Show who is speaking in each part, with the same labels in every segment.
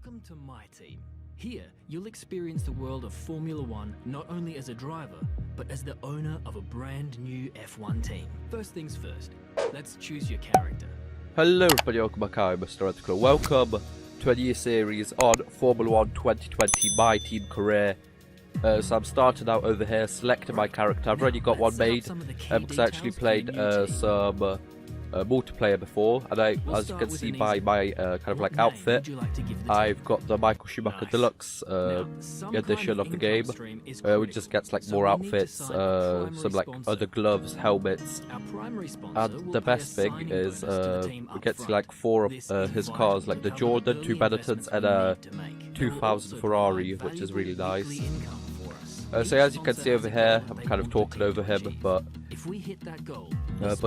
Speaker 1: Welcome to my team. Here, you'll experience the world of Formula One not only as a driver, but as the owner of a brand new F1 team. First things first, let's choose your character.
Speaker 2: Hello everybody, welcome back. I'm Mr. Reticle. Welcome to a new series on Formula One 2020 My Team Career. So I'm starting out over here, selecting my character. I've already got one made because I actually played some multiplayer before, and as you can see by my kind of like outfit, I've got the Michael Schumacher Deluxe edition of the game, which just gets like more outfits, some like other gloves, helmets, and the best thing is we get to like 4 of his cars, like the Jordan, 2 Benettons, and a 2000 Ferrari, which is really nice. So as you can see over here, I'm kind of talking over him, but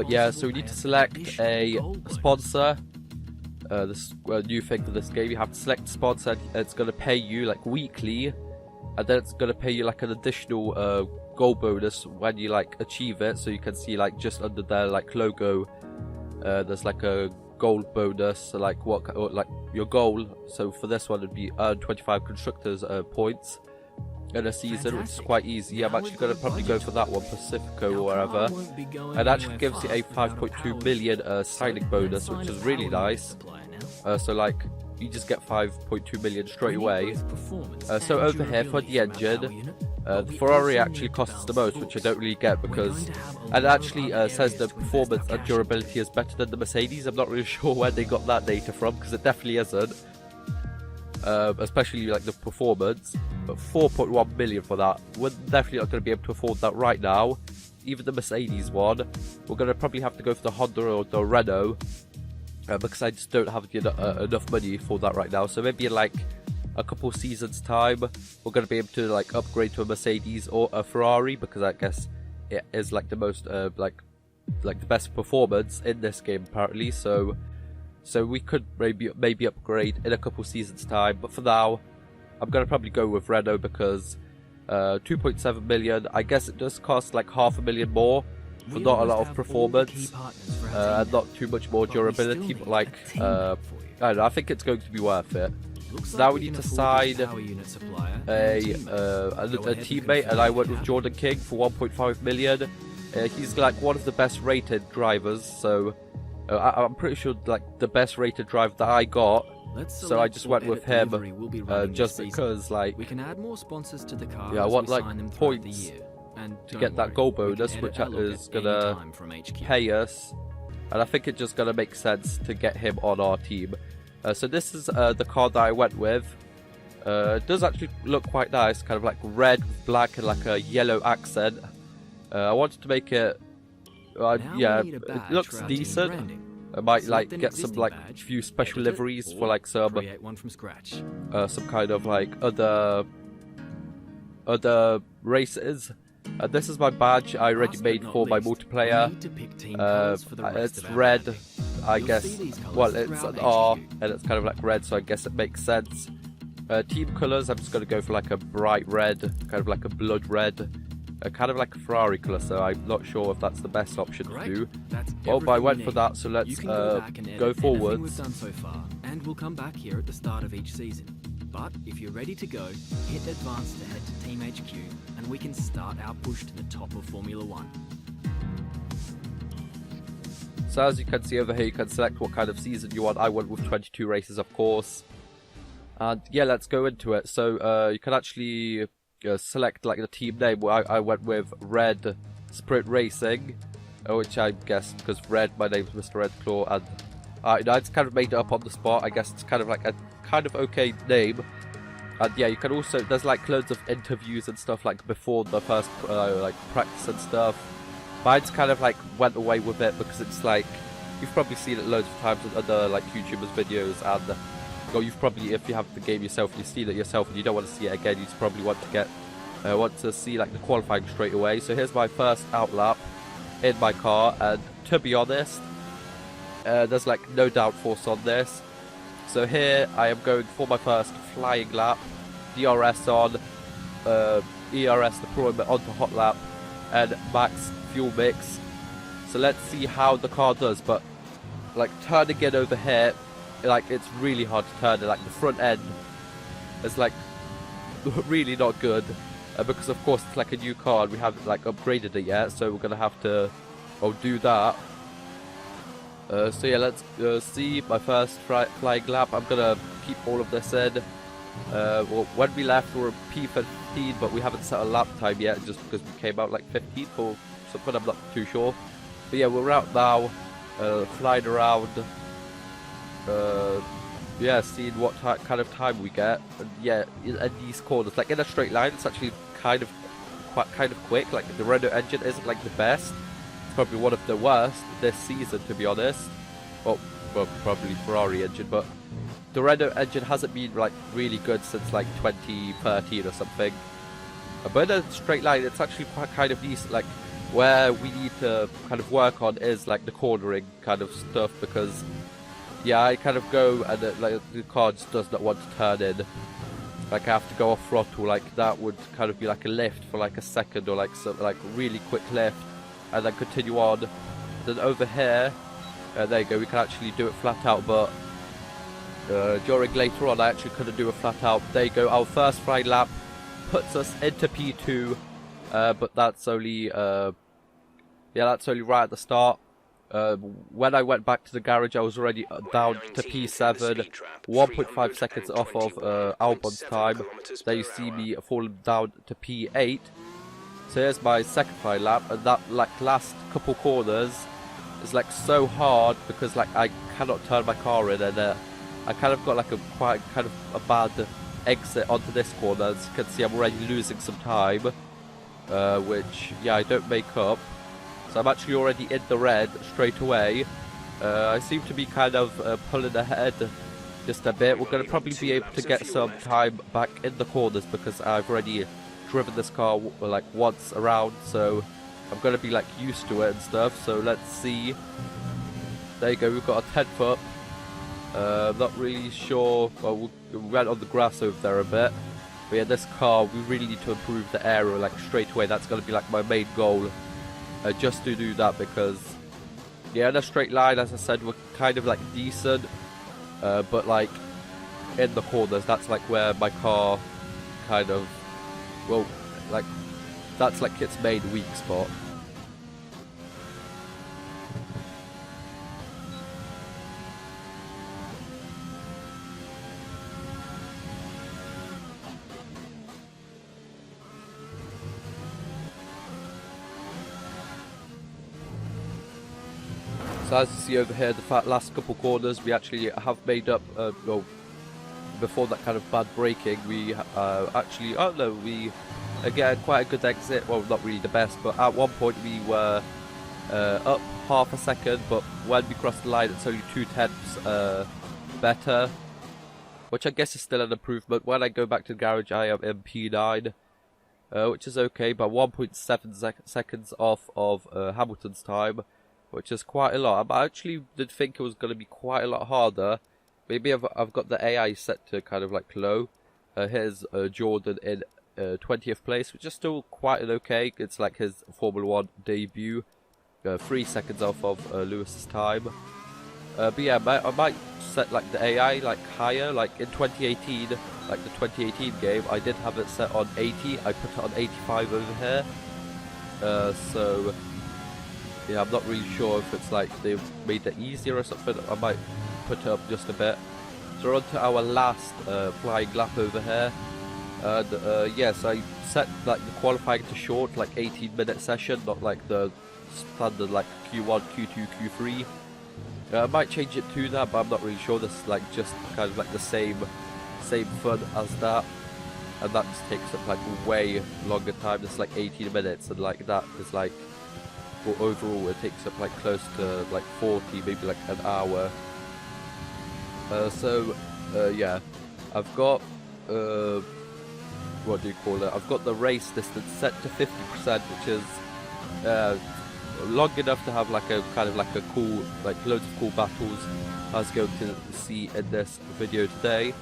Speaker 2: yeah, so we need to select a sponsor. This new thing for this game, you have to select a sponsor, and it's going to pay you like weekly, and then it's going to pay you like an additional gold bonus when you like achieve it. So you can see like just under their like logo, there's like a gold bonus, so like what like your goal. So for this one, it'd be earn 25 constructors points in a season, which is quite easy. I'm actually going to probably go for that one, Pacifico or wherever. It actually gives you a 5.2 million signing bonus, which is really nice. So like, you just get 5.2 million straight away. So over here for the engine, the Ferrari actually costs the most, which I don't really get because it actually says the performance and durability is better than the Mercedes. I'm not really sure where they got that data from, because it definitely isn't. Especially like the performance, but 4.1 million for that. We're definitely not going to be able to afford that right now. Even the Mercedes one, we're going to probably have to go for the Honda or the Renault, because I just don't have enough money for that right now. So maybe in like a couple seasons time, we're going to be able to like upgrade to a Mercedes or a Ferrari, because I guess it is like the most like the best performance in this game apparently. So we could maybe upgrade in a couple seasons time, but for now, I'm gonna probably go with Renault because 2.7 million. I guess it does cost like $500,000 more for not a lot of performance, and not too much more durability. But like I don't know, I think it's going to be worth it. So now we need to sign a teammate, and I went with Jordan King for 1.5 million. He's like one of the best rated drivers, so. I'm pretty sure like the best rated driver that I got, so I just went with him just because like we can add more sponsors to the car. Yeah, I want like points to get that gold bonus, which is gonna pay us, and I think it's just gonna make sense to get him on our team. So this is the car that I went with. It does actually look quite nice, kind of like red with black and like a yellow accent. I wanted to make it. Yeah, it looks decent. I might like get some like few special liveries for like some kind of like other races. This is my badge I already made for my multiplayer. It's red, I guess. Well, it's an R and it's kind of like red, so I guess it makes sense. Team colors, I'm just gonna go for like a bright red, kind of like a blood red. Kind of like a Ferrari colour, so I'm not sure if that's the best option to do. Well, but I went for that, so let's go forwards.
Speaker 1: And we'll come back here at the start of each season. But if you're ready to go, hit advance to head to Team HQ, and we can start our push to the top of Formula One.
Speaker 2: So as you can see over here, you can select what kind of season you want. I went with 22 races, of course. And yeah, let's go into it. So you can actually select like the team name. I went with Red Sprint Racing, which I guess because Red, my name's Mr. Red Claw, and I just kind of made it up on the spot. I guess it's kind of like a kind of okay name. And yeah, you can also, there's like loads of interviews and stuff like before the first like practice and stuff. But I just kind of like went away with it because it's like, you've probably seen it loads of times in other like YouTubers videos, and or you've probably, if you have the game yourself, you've seen it yourself and you don't want to see it again, you just probably want to see like the qualifying straight away. So here's my first out lap in my car, and to be honest, there's like no downforce on this. So here I am going for my first flying lap, DRS on, ERS deployment onto hot lap, and max fuel mix. So let's see how the car does, but like turning in over here, like it's really hard to turn it. Like the front end is like really not good because of course it's like a new car and we haven't like upgraded it yet, so we're gonna have to do that. So yeah, let's see my first flying lap. I'm gonna keep all of this in. Well, when we left we were P15, but we haven't set a lap time yet just because we came out like 15th or something, I'm not too sure. But yeah, we're out now, flying around, yeah, seeing what kind of time we get. And yeah, in these corners, like in a straight line, it's actually kind of quick. Like the Renault engine isn't like the best. It's probably one of the worst this season, to be honest. Well, probably Ferrari engine, but the Renault engine hasn't been like really good since like 2013 or something. But in a straight line, it's actually quite kind of decent. Like where we need to kind of work on is like the cornering kind of stuff, because yeah, I kind of go and like the car just does not want to turn in. Like I have to go off throttle, like that would kind of be like a lift for like a second or like some like really quick lift, and then continue on. Then over here, there you go, we can actually do it flat out, but during later on I actually couldn't do it flat out. There you go, our first flying lap puts us into P2, but that's only yeah, that's only right at the start. When I went back to the garage, I was already down to P7, 1.5 seconds off of Albon's time. There you see me falling down to P8. So here's my second flying lap, and that like last couple corners is like so hard because like I cannot turn my car in, and I kind of got like a quite kind of a bad exit onto this corner. As you can see, I'm already losing some time, which yeah, I don't make up. So I'm actually already in the red straight away. I seem to be kind of pulling ahead just a bit. We're going to probably be able to get some time back in the corners because I've already driven this car like once around, so I'm going to be like used to it and stuff. So let's see. There you go, we've got a 10th up. I'm not really sure. Well, we went on the grass over there a bit. But yeah, this car, we really need to improve the aero like straight away. That's going to be like my main goal. Just to do that, because yeah, in a straight line, as I said, we're kind of like decent, but like in the corners, that's like where my car kind of, well, like that's like its main weak spot. So as you see over here, the last couple corners, we actually have made up, well, before that kind of bad braking, we actually, oh no, we get quite a good exit. Well, not really the best, but at one point we were up half a second, but when we crossed the line, it's only 0.2 better, which I guess is still an improvement. When I go back to the garage, I am in P9, which is okay, but 1.7 seconds off of Hamilton's time, which is quite a lot. I actually did think it was going to be quite a lot harder. Maybe I've got the AI set to kind of like low. Here's Jordan in 20th place, which is still quite an okay. It's like his Formula 1 debut. 3 seconds off of Lewis's time. But yeah, I might set like the AI like higher. Like in 2018, like the 2018 game, I did have it set on 80. I put it on 85 over here. So yeah, I'm not really sure if it's like they've made it easier or something. I might put it up just a bit. So we're on to our last flying lap over here. And yes, I set like the qualifying to short, like 18-minute session, not like the standard like Q1, Q2, Q3. I might change it to that, but I'm not really sure. This is like just kind of like the same fun as that, and that just takes up like way longer time. It's like 18 minutes, and like that is like, well, overall it takes up like close to like 40, maybe like an hour. So yeah, I've got what do you call it? I've got the race distance set to 50%, which is long enough to have like a kind of like a cool, like loads of cool battles I was going to see in this video today.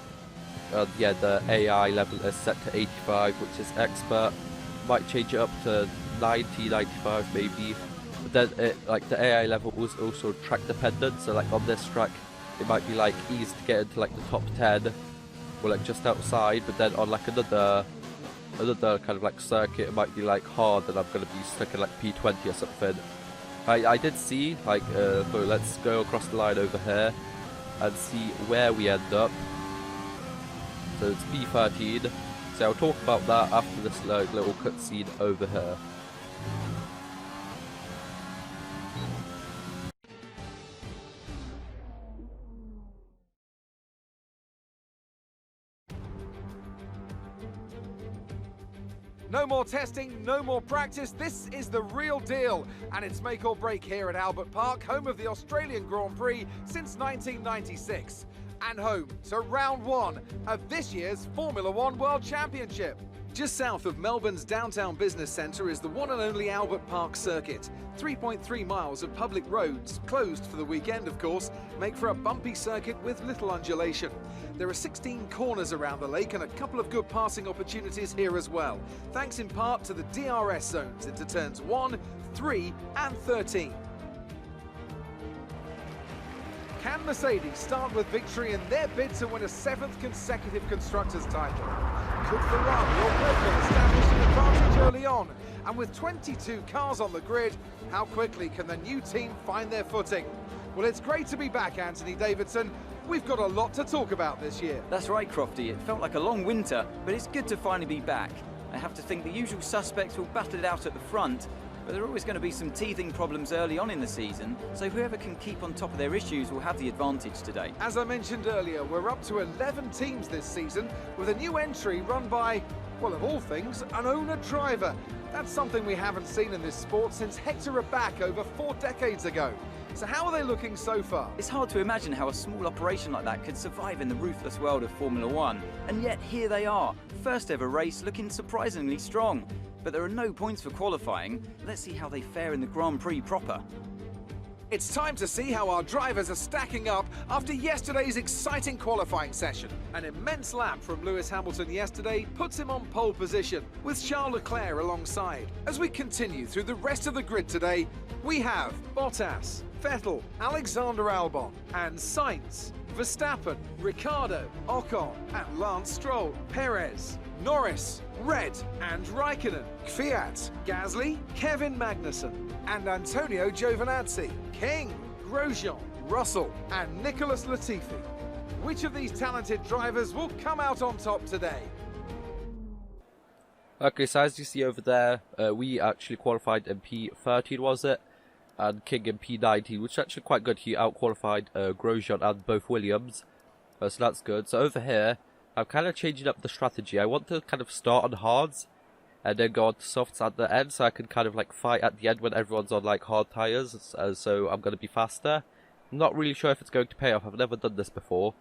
Speaker 2: Yeah, the AI level is set to 85, which is expert. Might change it up to 90, 95 maybe. But then it, like the AI level was also track dependent, so like on this track it might be like easy to get into like the top 10, or like just outside, but then on like another kind of like circuit, it might be like hard, and I'm gonna be stuck in like P20 or something. I did see like so let's go across the line over here and see where we end up. So it's P13. So I'll talk about that after this like, little cutscene over here.
Speaker 3: No more testing, no more practice. This is the real deal. And it's make or break here at Albert Park, home of the Australian Grand Prix since 1996. And home to round one of this year's Formula One World Championship. Just south of Melbourne's downtown business centre is the one and only Albert Park circuit. 3.3 miles of public roads, closed for the weekend of course, make for a bumpy circuit with little undulation. There are 16 corners around the lake and a couple of good passing opportunities here as well, thanks in part to the DRS zones into turns 1, 3 and 13. Can Mercedes start with victory in their bid to win a 7th consecutive Constructors' title? Could Ferrari or Red Bull establish an advantage early on? And with 22 cars on the grid, how quickly can the new team find their footing? Well, it's great to be back, Anthony Davidson. We've got a lot to talk about this year.
Speaker 4: That's right, Crofty. It felt like a long winter, but it's good to finally be back. I have to think the usual suspects will battle it out at the front, but there are always going to be some teething problems early on in the season, so whoever can keep on top of their issues will have the advantage today.
Speaker 3: As I mentioned earlier, we're up to 11 teams this season, with a new entry run by, well, of all things, an owner-driver. That's something we haven't seen in this sport since Hector Raback over 4 decades ago. So how are they looking so far?
Speaker 4: It's hard to imagine how a small operation like that could survive in the ruthless world of Formula One. And yet here they are, first ever race looking surprisingly strong. But there are no points for qualifying. Let's see how they fare in the Grand Prix proper.
Speaker 3: It's time to see how our drivers are stacking up after yesterday's exciting qualifying session. An immense lap from Lewis Hamilton yesterday puts him on pole position, with Charles Leclerc alongside. As we continue through the rest of the grid today, we have Bottas, Vettel, Alexander Albon, and Sainz, Verstappen, Ricciardo, Ocon, and Lance Stroll, Perez, Norris, Red and Raikkonen, Kvyat, Gasly, Kevin Magnussen, and Antonio Giovinazzi, King, Grosjean, Russell, and Nicholas Latifi. Which of these talented drivers will come out on top today?
Speaker 2: Okay, so as you see over there, we actually qualified in P13, was it? And King in P19, which is actually quite good. He out-qualified Grosjean and both Williams, so that's good. So over here, I'm kind of changing up the strategy. I want to kind of start on hards and then go on to softs at the end, so I can kind of like fight at the end when everyone's on like hard tyres, so I'm going to be faster. I'm not really sure if it's going to pay off. I've never done this before,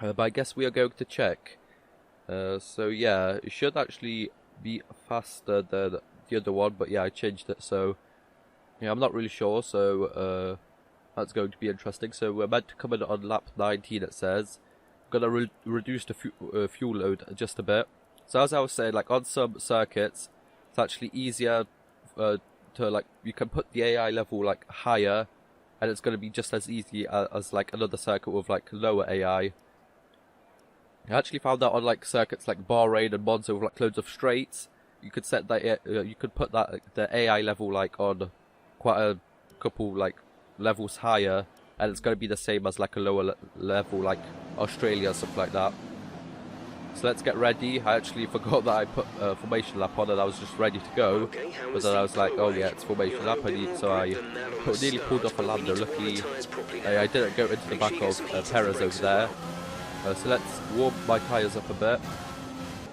Speaker 2: but I guess we are going to check. So yeah, it should actually be faster than the other one, but yeah, I changed it, so yeah, I'm not really sure, so that's going to be interesting. So we're meant to come in on lap 19, it says. Gonna reduce the fuel load just a bit. So as I was saying, like on some circuits, it's actually easier to like, you can put the AI level like higher, and it's gonna be just as easy as like another circuit with like lower AI. I actually found that on like circuits like Bahrain and Monza with like loads of straights, you could set that you could put that the AI level like on quite a couple like levels higher, and it's going to be the same as like a lower level like Australia or something like that. So let's get ready. I actually forgot that I put formation lap on, and I was just ready to go, but then I was like, oh yeah, it's formation lap, so I nearly pulled off a lander. Luckily I didn't go into the back of Perez over there. So let's warm my tyres up a bit.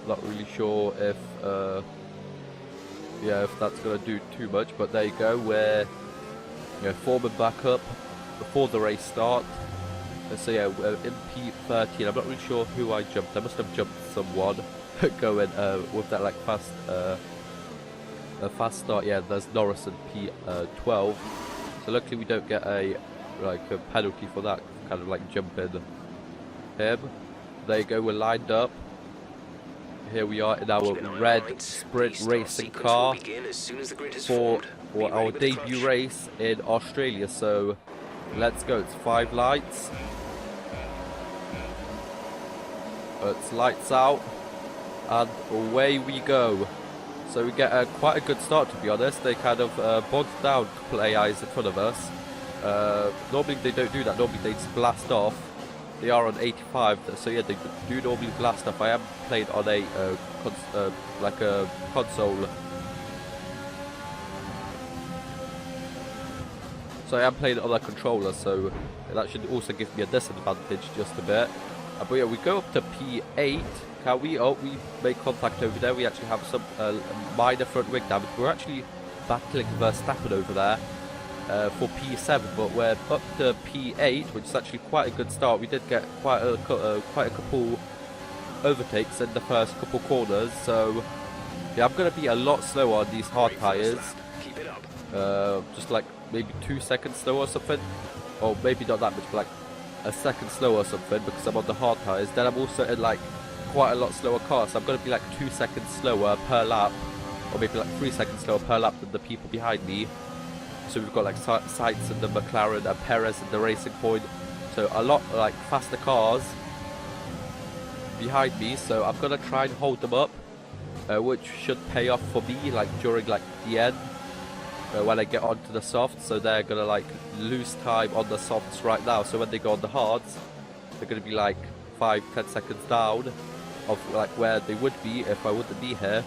Speaker 2: Not really sure if yeah, if that's going to do too much, but there you go. We're forming back up before the race start. So yeah, we're in P13. I'm not really sure who I jumped. I must have jumped someone going with that like fast start. Yeah, there's Norris in P12. So luckily we don't get a penalty for that, kind of like jumping him. There you go, we're lined up. Here we are in our red sprint racing car for our debut race in Australia. So let's go. It's 5 lights. It's lights out, and away we go. So we get quite a good start, to be honest. They kind of bogged down a couple AIs in front of us. Normally they don't do that. Normally they just blast off. They are on 85, so yeah, they do normally blast off. I am playing on a like a console. So I am playing it on a controller, so that should also give me a disadvantage just a bit. But yeah, we go up to P8. Can we? Oh, we make contact over there. We actually have some minor front wing damage. We're actually battling Verstappen over there for P7, but we're up to P8, which is actually quite a good start. We did get quite a couple overtakes in the first couple corners, so yeah, I'm going to be a lot slower on these hard tyres. Just like maybe 2 seconds slower or something, or maybe not that much, but like a second slower or something, because I'm on the hard tyres. Then I'm also in like quite a lot slower car, so I'm going to be like 2 seconds slower per lap, or maybe like 3 seconds slower per lap than the people behind me. So we've got like Sainz and the McLaren and Perez and the Racing Point, so a lot like faster cars behind me, so I'm going to try and hold them up, which should pay off for me like during like the end. When I get onto the softs, so they're gonna like lose time on the softs right now, so when they go on the hards, they're gonna be like 5-10 seconds down of like where they would be if I wouldn't be here.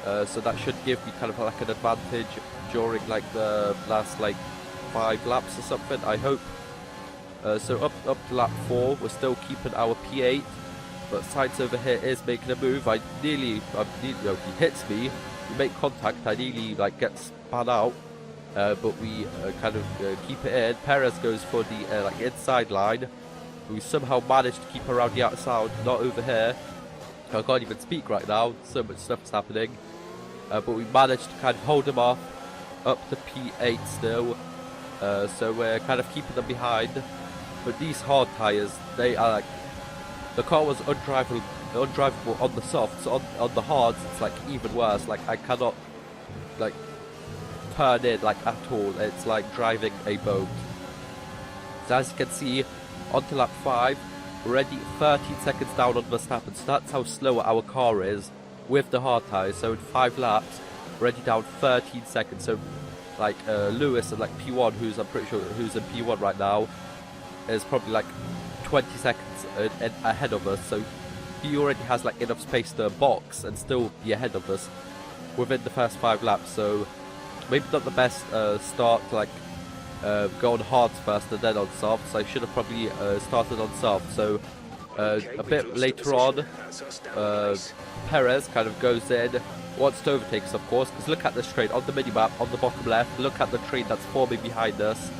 Speaker 2: So that should give me kind of like an advantage during like the last like 5 laps or something, I hope. So up to lap 4, we're still keeping our P8, but Sainz over here is making a move. He hits me, we make contact, I nearly like get spun out, but we kind of keep it in. Perez goes for the like inside line. We somehow managed to keep around the outside, not over here. I can't even speak right now, so much stuff's happening. But we managed to kind of hold them off up to P8 still. So we're kind of keeping them behind. But these hard tyres, they are like, the car was undrivable on the softs. On the hards, it's like even worse. Like I cannot like turn in like at all. It's like driving a boat. So as you can see, onto lap 5, we're already 13 seconds down on Verstappen. So that's how slow our car is with the hard tyres. So in 5 laps, we're already down 13 seconds. So like Lewis and like P1, who's I'm pretty sure who's in P1 right now, is probably like 20 seconds ahead of us. So he already has like enough space to box and still be ahead of us within the first 5 laps. So maybe not the best start to like go on hards first and then on softs. I should have probably started on soft. So a bit later on, Perez kind of goes in, wants to overtake us, of course, because look at this train on the minimap on the bottom left. Look at the train that's forming behind us.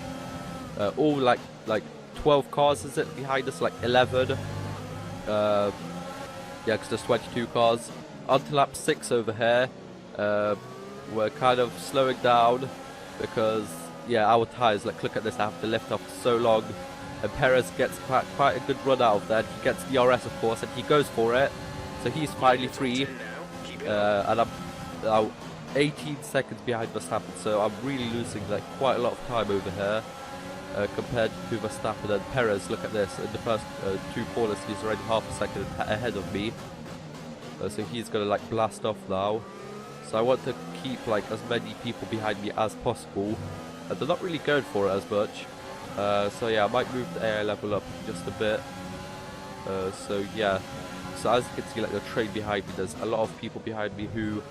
Speaker 2: All like 12 cars is it behind us, like 11. Yeah, because there's 22 cars. On to lap 6 over here. We're kind of slowing down because, yeah, our tyres, like, look at this, I have to lift off so long. And Perez gets quite a good run out of that. He gets the DRS, of course, and he goes for it. So he's finally free. And I'm now 18 seconds behind Verstappen, so I'm really losing like quite a lot of time over here compared to Verstappen and Perez. Look at this, in the first 2 corners he's already half a second ahead of me. So he's gonna like blast off now. So I want to keep like as many people behind me as possible. They're not really going for it as much. So yeah, I might move the AI level up just a bit. So yeah, so as you can see, like the train behind me, there's a lot of people behind me who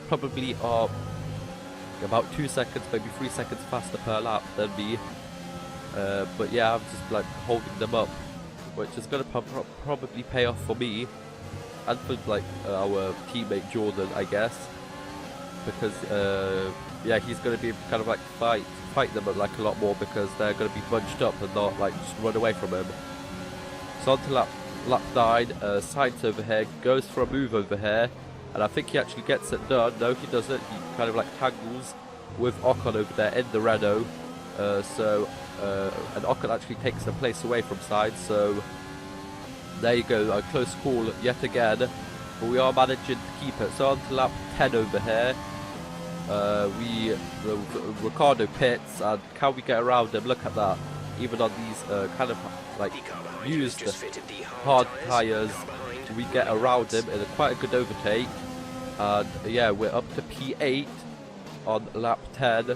Speaker 2: probably are about 2 seconds, maybe 3 seconds faster per lap than me. But yeah, I'm just like holding them up, which is going to probably pay off for me and for like our teammate Jordan, I guess, because yeah, he's going to be kind of like fight them like a lot more because they're going to be bunched up and not like just run away from him. So on to lap 9, Sainz over here goes for a move over here, and I think he actually gets it done. No, he doesn't. He kind of like tangles with Ocon over there in the Renault. And Ocon actually takes the place away from Sainz. So there you go, a close call yet again, but we are managing to keep it. So on to lap 10 over here. Ricardo pits, and can we get around him? Look at that. Even on these kind of like used hard tyres, we get around him in quite a good overtake. And yeah, we're up to P8 on lap 10.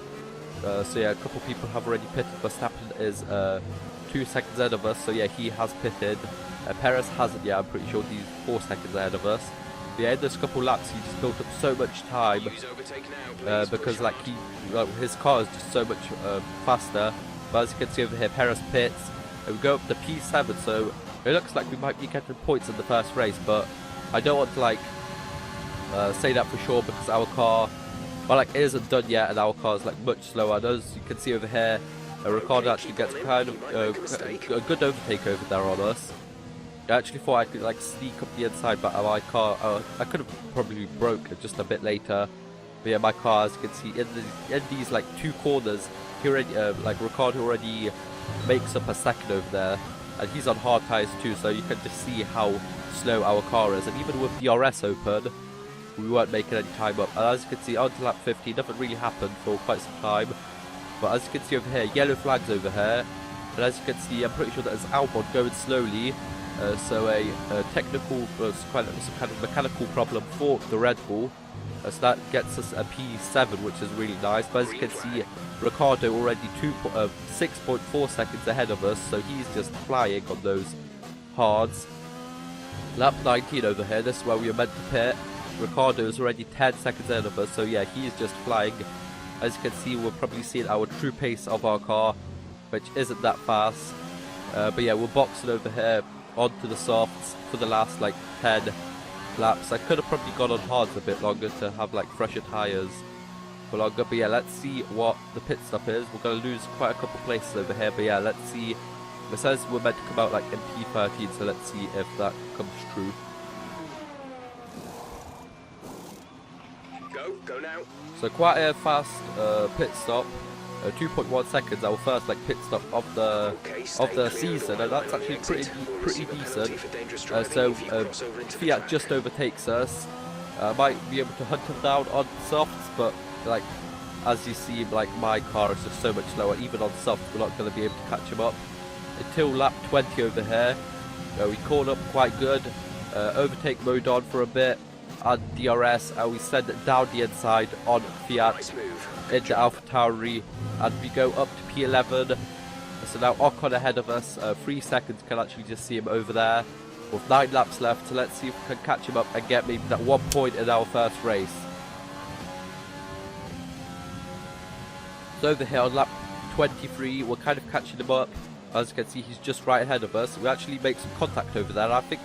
Speaker 2: So yeah, a couple people have already pitted. Verstappen is 2 seconds ahead of us, so yeah, he has pitted. Perez hasn't yet, I'm pretty sure he's 4 seconds ahead of us. But yeah, in those couple laps, he just built up so much time because like his car is just so much faster. But as you can see over here, Perez pits, and we go up to P7, so it looks like we might be getting points in the first race, but I don't want to like say that for sure because our car, well, like, it isn't done yet, and our car is like much slower. And as you can see over here, Ricardo actually gets kind of a good overtake over there on us. I actually thought I could like sneak up the inside, but my car, I could have probably broke it just a bit later. But yeah, my car, as you can see, in these like 2 corners, he already, like Ricardo already makes up a second over there, and he's on hard tyres too, so you can just see how slow our car is. And even with DRS open, we weren't making any time up. And as you can see, on to lap 15, nothing really happened for quite some time. But as you can see over here, yellow flags over here, and as you can see, I'm pretty sure that it's Albon going slowly. So a technical, some kind of mechanical problem for the Red Bull. So that gets us a P7, which is really nice. But as you can see, Ricardo already 6.4 seconds ahead of us, so he's just flying on those hards. Lap 19 over here, this is where we are meant to pit. Ricardo is already 10 seconds ahead of us, so yeah, he's just flying. As you can see, we're probably seeing our true pace of our car, which isn't that fast. But yeah, we're boxing over here onto the softs for the last like 10 laps. I could have probably gone on hards a bit longer to have like fresher tyres for longer. But yeah, let's see what the pit stop is. We're going to lose quite a couple places over here, but yeah, let's see. It says we're meant to come out like in P13, so let's see if that comes true.
Speaker 5: Go now.
Speaker 2: So quite a fast pit stop. 2.1 seconds, our first like pit stop of the season, and that's actually pretty decent. So Fiat just overtakes us. Might be able to hunt him down on softs, but like as you see, like my car is just so much slower. Even on softs, we're not going to be able to catch him up until lap 20 over here. We caught up quite good. Overtake mode on for a bit. And DRS, and we send it down the inside on Fiat into AlphaTauri, and we go up to P11. So now Ocon ahead of us, 3 seconds, can actually just see him over there with 9 laps left. So let's see if we can catch him up and get maybe that 1 point in our first race. So over here on lap 23, we're kind of catching him up. As you can see, he's just right ahead of us. We actually make some contact over there. I think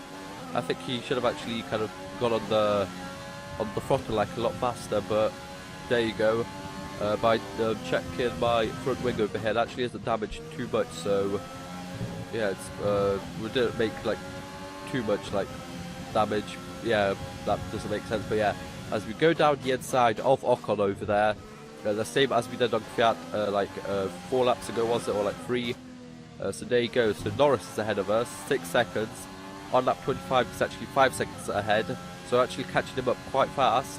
Speaker 2: he should have actually kind of got on the throttle like a lot faster, but there you go. By checking my front wing over here, it actually isn't damaged too much, so yeah, it's we didn't make like too much like damage. Yeah, that doesn't make sense, but yeah, as we go down the inside of Ocon over there, the same as we did on Fiat like 4 laps ago, was it, or like 3? So there you go. So Norris is ahead of us, 6 seconds. On lap 25, he's actually 5 seconds ahead, so actually catching him up quite fast.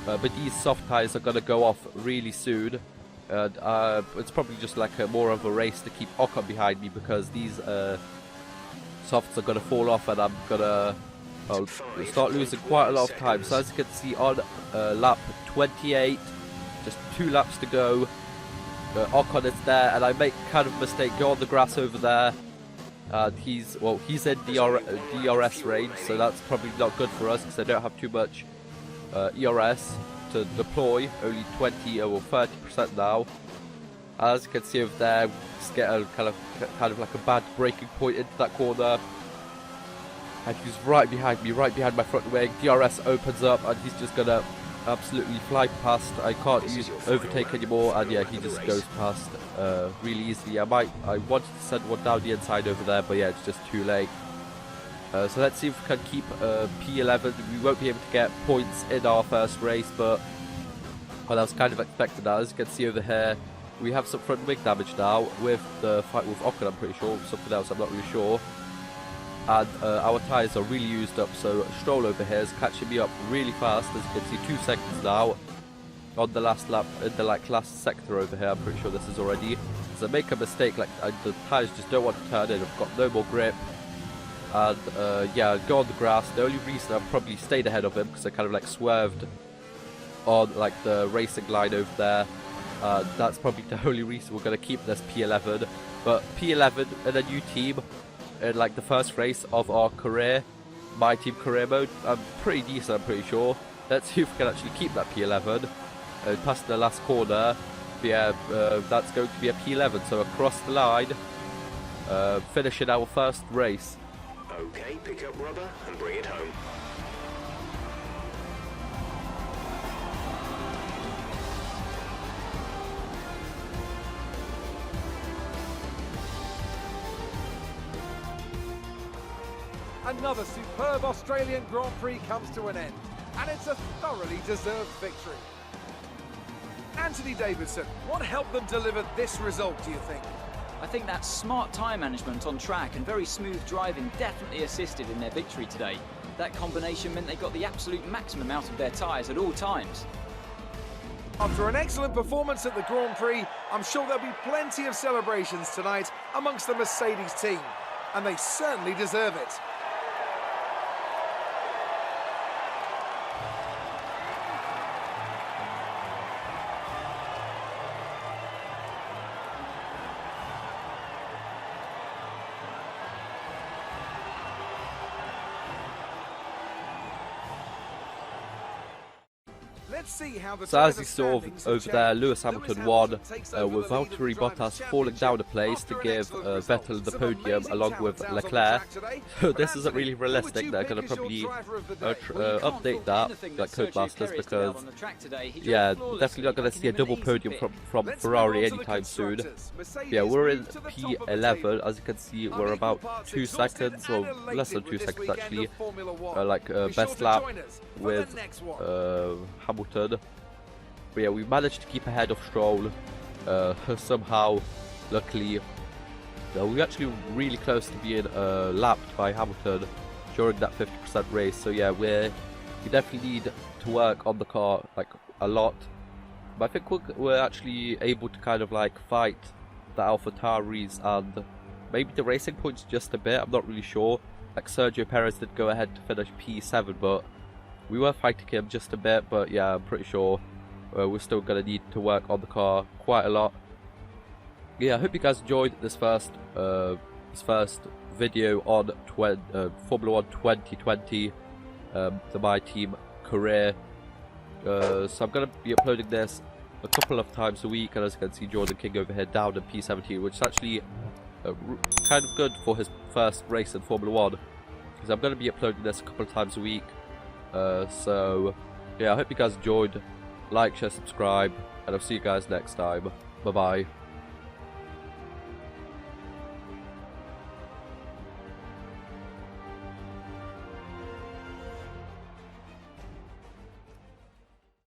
Speaker 2: But these soft tyres are going to go off really soon. And it's probably just like more of a race to keep Ocon behind me, because these softs are going to fall off, and I'm going to start losing quite a lot of time. So as you can see on lap 28, just 2 laps to go. Ocon is there, and I make kind of a mistake, go on the grass over there. And he's in DRS range, so that's probably not good for us because I don't have too much ERS to deploy, only 20 or 30% now. As you can see over there, just get a kind of like a bad braking point into that corner. And he's right behind me, right behind my front wing. DRS opens up, and he's just gonna absolutely fly past. I can't overtake anymore, and yeah, he just goes past really easily. I wanted to send one down the inside over there, but yeah, it's just too late. So let's see if we can keep P11. We won't be able to get points in our first race, but well, I was kind of expecting that. As you can see over here, we have some front wing damage now with the fight with Ocon, I'm pretty sure. Something else, I'm not really sure. And our tyres are really used up, so Stroll over here is catching me up really fast. As you can see, 2 seconds now on the last lap in the last sector over here. I'm pretty sure this is already. So I make a mistake, like the tyres just don't want to turn in. I've got no more grip. and yeah, go on the grass. The only reason I've probably stayed ahead of him because I kind of like swerved on like the racing line over there. That's probably the only reason we're going to keep this P11. But P11 and a new team in like the first race of our career, my team career mode, I'm pretty decent, I'm pretty sure. Let's see if we can actually keep that P11. Past the last corner, yeah, that's going to be a P11, so across the line, finishing our first race.
Speaker 5: Okay, pick up rubber and bring it home.
Speaker 3: Another superb Australian Grand Prix comes to an end, and it's a thoroughly deserved victory. Anthony Davidson, what helped them deliver this result, do you think?
Speaker 4: I think that smart tyre management on track and very smooth driving definitely assisted in their victory today. That combination meant they got the absolute maximum out of their tyres at all times.
Speaker 3: After an excellent performance at the Grand Prix, I'm sure there'll be plenty of celebrations tonight amongst the Mercedes team, and they certainly deserve it. Let's see how the
Speaker 2: So as you saw over there, Lewis Hamilton won, with Valtteri Bottas falling down a place to give Vettel the podium along with Leclerc. So this isn't really realistic. They're going to probably update that, like Codemasters, because yeah, definitely not going to see a double podium from Ferrari anytime soon. Yeah, we're in P11. As you can see, we're about 2 seconds, or less than 2 seconds actually, like best lap with Hamilton. But yeah, we managed to keep ahead of Stroll somehow. Luckily, we were actually really close to being lapped by Hamilton during that 50% race. So yeah, we definitely need to work on the car like a lot. But I think we're actually able to kind of like fight the AlphaTauris and maybe the Racing Points just a bit. I'm not really sure. Like Sergio Perez did go ahead to finish P7, but we were fighting him just a bit. But yeah, I'm pretty sure we're still going to need to work on the car quite a lot. Yeah, I hope you guys enjoyed this first video on Formula 1 2020, the My Team career. So I'm going to be uploading this a couple of times a week, and as you can see, Jordan King over here down in P17, which is actually kind of good for his first race in Formula 1, because I'm going to be uploading this a couple of times a week. So yeah, I hope you guys enjoyed. Like, share, subscribe, and I'll see you guys next time. Bye bye.